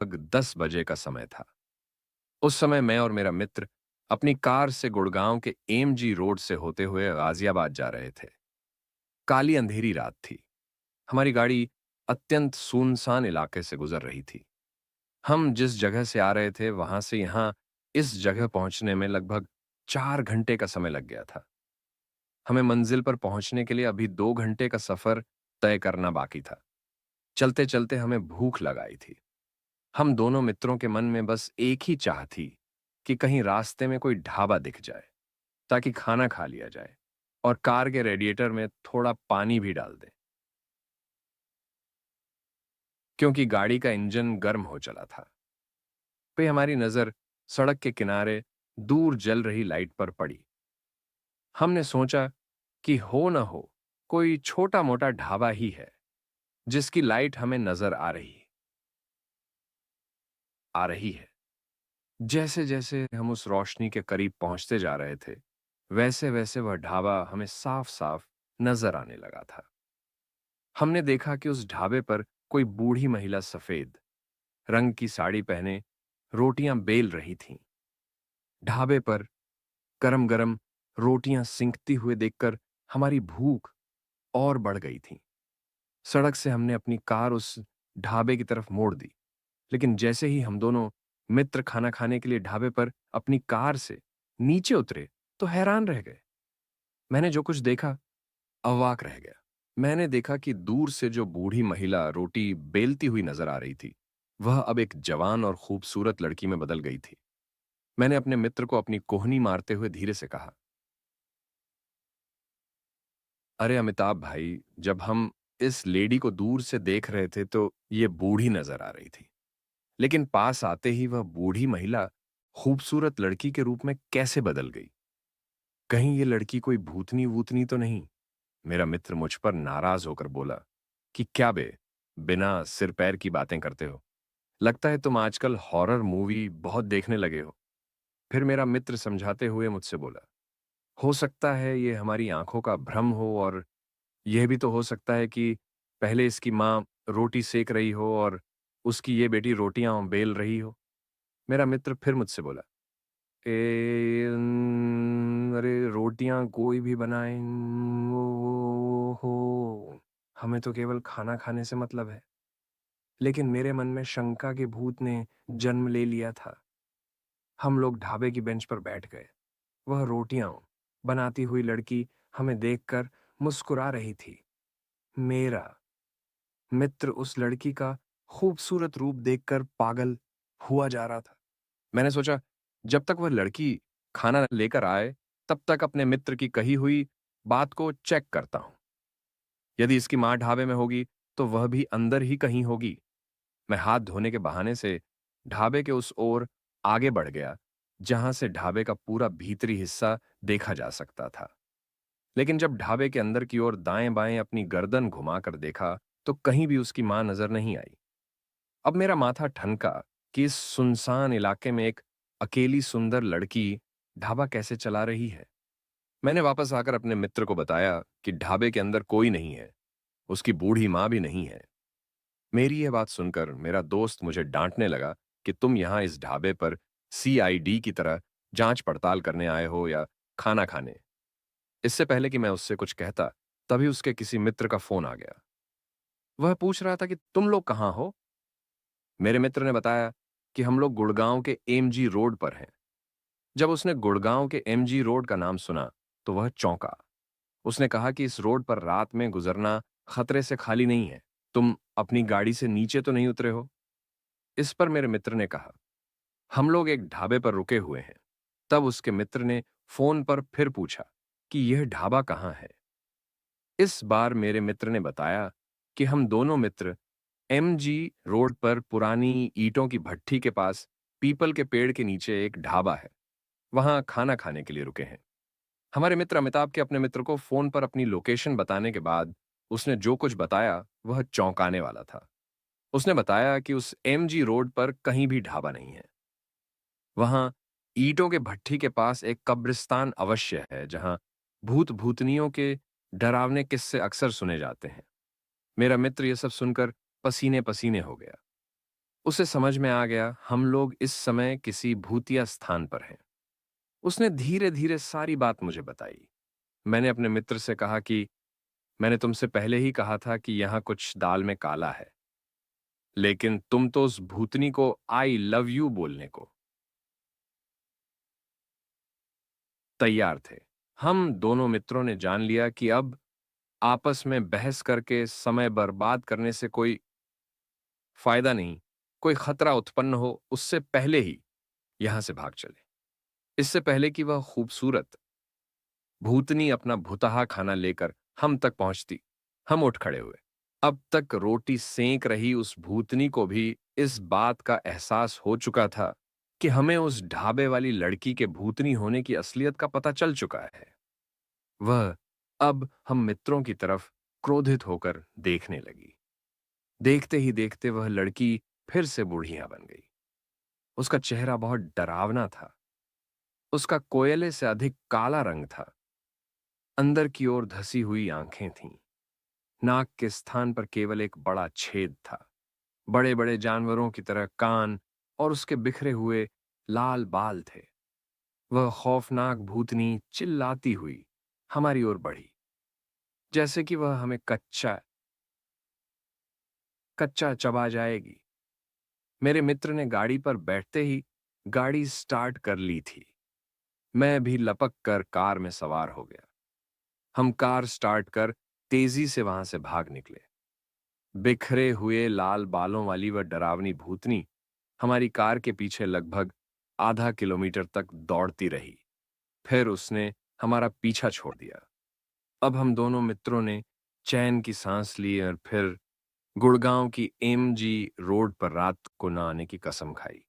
लगभग 10 बजे का समय था। उस समय मैं और मेरा मित्र अपनी कार से गुड़गांव के एमजी रोड से होते हुए गाजियाबाद जा रहे थे। काली अंधेरी रात थी। हमारी गाड़ी अत्यंत सुनसान इलाके से गुजर रही थी। हम जिस जगह से आ रहे थे वहां से यहां इस जगह पहुंचने में लगभग 4 घंटे का समय लग गया था। हमें मंजिल पर पहुंचने के लिए अभी 2 घंटे का सफर तय करना बाकी था। चलते चलते हमें भूख लगाई थी। हम दोनों मित्रों के मन में बस एक ही चाह थी कि कहीं रास्ते में कोई ढाबा दिख जाए ताकि खाना खा लिया जाए और कार के रेडिएटर में थोड़ा पानी भी डाल दें, क्योंकि गाड़ी का इंजन गर्म हो चला था। पे हमारी नजर सड़क के किनारे दूर जल रही लाइट पर पड़ी। हमने सोचा कि हो न हो कोई छोटा मोटा ढाबा ही है जिसकी लाइट हमें नजर आ रही है। जैसे जैसे हम उस रोशनी के करीब पहुंचते जा रहे थे, वैसे वैसे वह ढाबा हमें साफ साफ नजर आने लगा था। हमने देखा कि उस ढाबे पर कोई बूढ़ी महिला सफेद रंग की साड़ी पहने रोटियां बेल रही थीं। ढाबे पर गरम गरम रोटियां सिंकती हुए देखकर हमारी भूख और बढ़ गई थी। सड़क से हमने अपनी कार उस ढाबे की तरफ मोड़ दी, लेकिन जैसे ही हम दोनों मित्र खाना खाने के लिए ढाबे पर अपनी कार से नीचे उतरे तो हैरान रह गए। मैंने जो कुछ देखा, अवाक रह गया। मैंने देखा कि दूर से जो बूढ़ी महिला रोटी बेलती हुई नजर आ रही थी, वह अब एक जवान और खूबसूरत लड़की में बदल गई थी। मैंने अपने मित्र को अपनी कोहनी मारते हुए धीरे से कहा, अरे अमिताभ भाई, जब हम इस लेडी को दूर से देख रहे थे तो ये बूढ़ी नजर आ रही थी, लेकिन पास आते ही वह बूढ़ी महिला खूबसूरत लड़की के रूप में कैसे बदल गई? कहीं ये लड़की कोई भूतनी वूतनी तो नहीं? मेरा मित्र मुझ पर नाराज होकर बोला कि क्या बे, बिना सिर पैर की बातें करते हो। लगता है तुम आजकल हॉरर मूवी बहुत देखने लगे हो। फिर मेरा मित्र समझाते हुए मुझसे बोला, हो सकता है ये हमारी आंखों का भ्रम हो, और यह भी तो हो सकता है कि पहले इसकी माँ रोटी सेक रही हो और उसकी ये बेटी रोटियां बेल रही हो। मेरा मित्र फिर मुझसे बोला, अरे रोटियां कोई भी बनाए, वो हो, हमें तो केवल खाना खाने से मतलब है। लेकिन मेरे मन में शंका के भूत ने जन्म ले लिया था। हम लोग ढाबे की बेंच पर बैठ गए। वह रोटियां बनाती हुई लड़की हमें देखकर मुस्कुरा रही थी। मेरा मित्र उस लड़की का खूबसूरत रूप देखकर पागल हुआ जा रहा था। मैंने सोचा, जब तक वह लड़की खाना लेकर आए, तब तक अपने मित्र की कही हुई बात को चेक करता हूं। यदि इसकी मां ढाबे में होगी तो वह भी अंदर ही कहीं होगी। मैं हाथ धोने के बहाने से ढाबे के उस ओर आगे बढ़ गया जहां से ढाबे का पूरा भीतरी हिस्सा देखा जा सकता था। लेकिन जब ढाबे के अंदर की ओर दाएं बाएं अपनी गर्दन घुमाकर देखा तो कहीं भी उसकी मां नजर नहीं आई। अब मेरा माथा ठनका कि इस सुनसान इलाके में एक अकेली सुंदर लड़की ढाबा कैसे चला रही है। मैंने वापस आकर अपने मित्र को बताया कि ढाबे के अंदर कोई नहीं है, उसकी बूढ़ी मां भी नहीं है। मेरी यह बात सुनकर मेरा दोस्त मुझे डांटने लगा कि तुम यहां इस ढाबे पर सीआईडी की तरह जांच पड़ताल करने आए हो या खाना खाने। इससे पहले कि मैं उससे कुछ कहता, तभी उसके किसी मित्र का फोन आ गया। वह पूछ रहा था कि तुम लोग कहां हो। मेरे मित्र ने बताया कि हम लोग गुड़गांव के एमजी रोड पर हैं। जब उसने गुड़गांव के एमजी रोड का नाम सुना तो वह चौंका। उसने कहा कि इस रोड पर रात में गुजरना खतरे से खाली नहीं है। तुम अपनी गाड़ी से नीचे तो नहीं उतरे हो? इस पर मेरे मित्र ने कहा, हम लोग एक ढाबे पर रुके हुए हैं। तब उसके मित्र ने फोन पर फिर पूछा कि यह ढाबा कहाँ है। इस बार मेरे मित्र ने बताया कि हम दोनों मित्र एमजी रोड पर पुरानी ईंटों की भट्ठी के पास पीपल के पेड़ के नीचे एक ढाबा है, वहां खाना खाने के लिए रुके हैं। हमारे मित्र अमिताभ के अपने मित्र को फोन पर अपनी लोकेशन बताने के बाद उसने जो कुछ बताया वह चौंकाने वाला था। उसने बताया कि उस एमजी रोड पर कहीं भी ढाबा नहीं है। वहां ईंटों के भट्ठी के पास एक कब्रिस्तान अवश्य है जहां भूत भूतनियों के डरावने किस्से अक्सर सुने जाते हैं। मेरा मित्र यह सब सुनकर पसीने पसीने हो गया। उसे समझ में आ गया हम लोग इस समय किसी भूतिया स्थान पर हैं। उसने धीरे-धीरे सारी बात मुझे बताई। मैंने अपने मित्र से कहा कि मैंने तुमसे पहले ही कहा था कि यहाँ कुछ दाल में काला है, लेकिन तुम तो उस भूतनी को आई लव यू बोलने को तैयार थे। हम दोनों मित्रों ने जान लिया कि अब आपस में बहस करके समय बर्बाद करने से कोई फायदा नहीं। कोई खतरा उत्पन्न हो उससे पहले ही यहां से भाग चले। इससे पहले कि वह खूबसूरत भूतनी अपना भुतहा खाना लेकर हम तक पहुंचती, हम उठ खड़े हुए। अब तक रोटी सेंक रही उस भूतनी को भी इस बात का एहसास हो चुका था कि हमें उस ढाबे वाली लड़की के भूतनी होने की असलियत का पता चल चुका है। वह अब हम मित्रों की तरफ क्रोधित होकर देखने लगी। देखते ही देखते वह लड़की फिर से बूढ़िया बन गई। उसका चेहरा बहुत डरावना था। उसका कोयले से अधिक काला रंग था। अंदर की ओर धसी हुई आंखें थीं। नाक के स्थान पर केवल एक बड़ा छेद था। बड़े बड़े जानवरों की तरह कान और उसके बिखरे हुए लाल बाल थे। वह खौफनाक भूतनी चिल्लाती हुई हमारी ओर बढ़ी, जैसे कि वह हमें कच्चा कच्चा चबा जाएगी। मेरे मित्र ने गाड़ी पर बैठते ही गाड़ी स्टार्ट कर ली थी। मैं भी लपक कर कार में सवार हो गया। हम कार स्टार्ट कर तेजी से वहां से भाग निकले। बिखरे हुए लाल बालों वाली वह डरावनी भूतनी हमारी कार के पीछे लगभग आधा किलोमीटर तक दौड़ती रही। फिर उसने हमारा पीछा छोड़ दिया। अब हम दोनों मित्रों ने चैन की सांस ली और फिर गुड़गांव की एमजी रोड पर रात को न आने की कसम खाई।